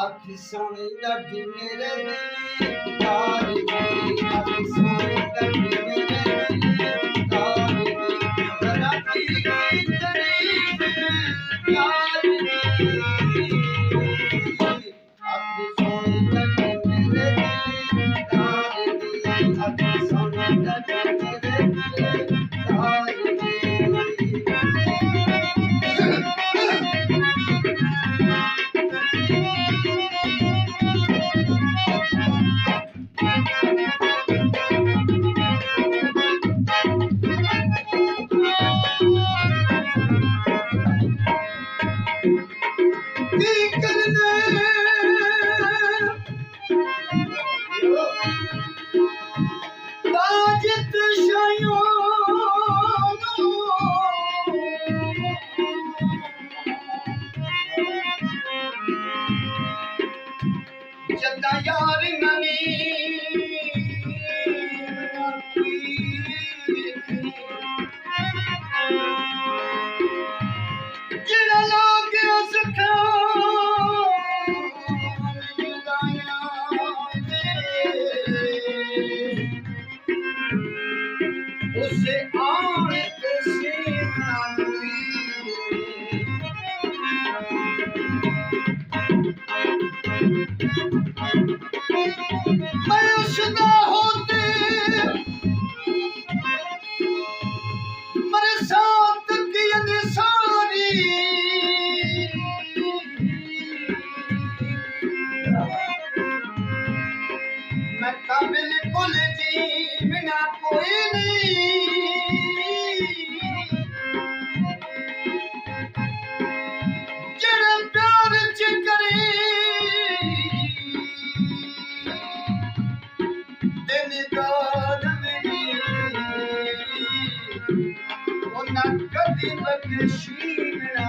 अख सोहनी दाढ़ी मेरे दिलदार दी, अख सोहनी दाढ़ी मेरे दिलदार दी, जरा की तारीफ प्यार दी। अख सोहनी दाढ़ी मेरे दिलदार दी, अख सोहनी दाढ़ी मेरे दिलदार दी। जदा यार ननी जेड़ा लोग सुखा उसे आन मैं शुदा होते मेरे साथ की सारी मैं का बिल्कुल जी बिना कोई नहीं जरा प्यार च करे दिलदार मेरी वो ना कदी बख्शी ना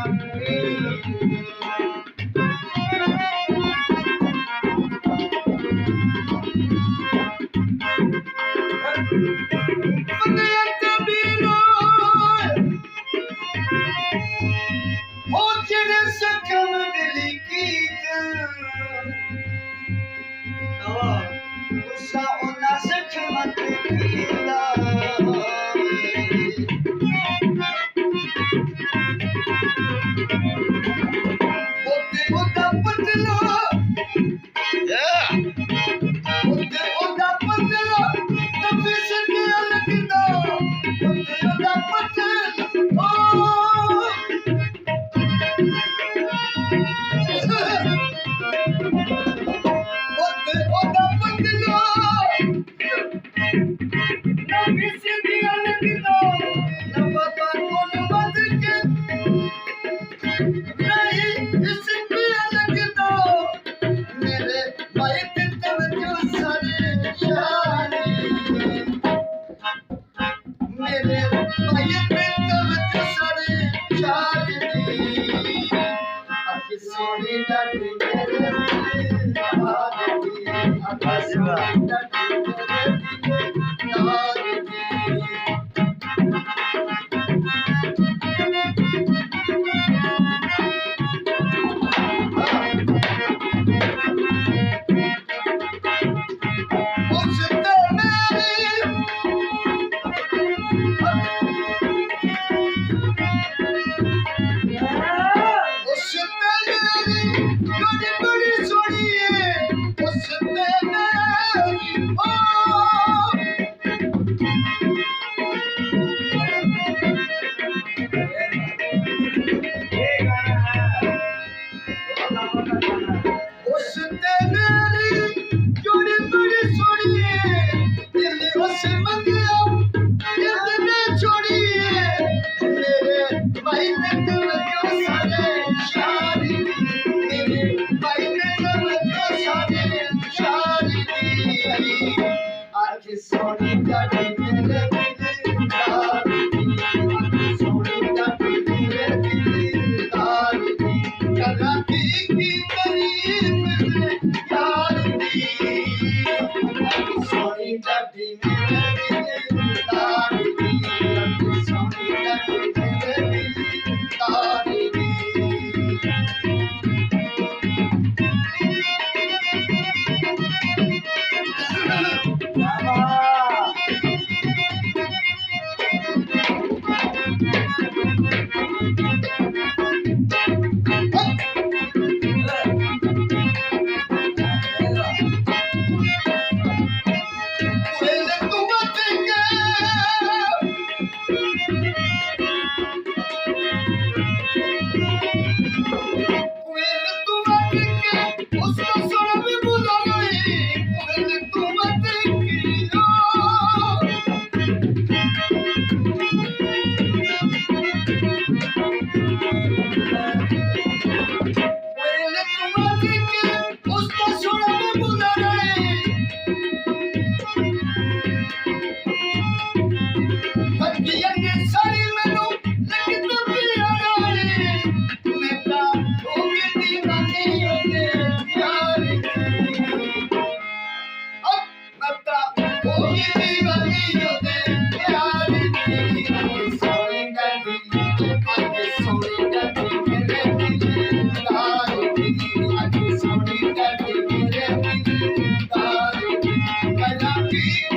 गलियों दे प्यार दी अख सोहनी दादी मेरे दिलदार दी अख सोहनी दादी मेरे दिलदार दी कला की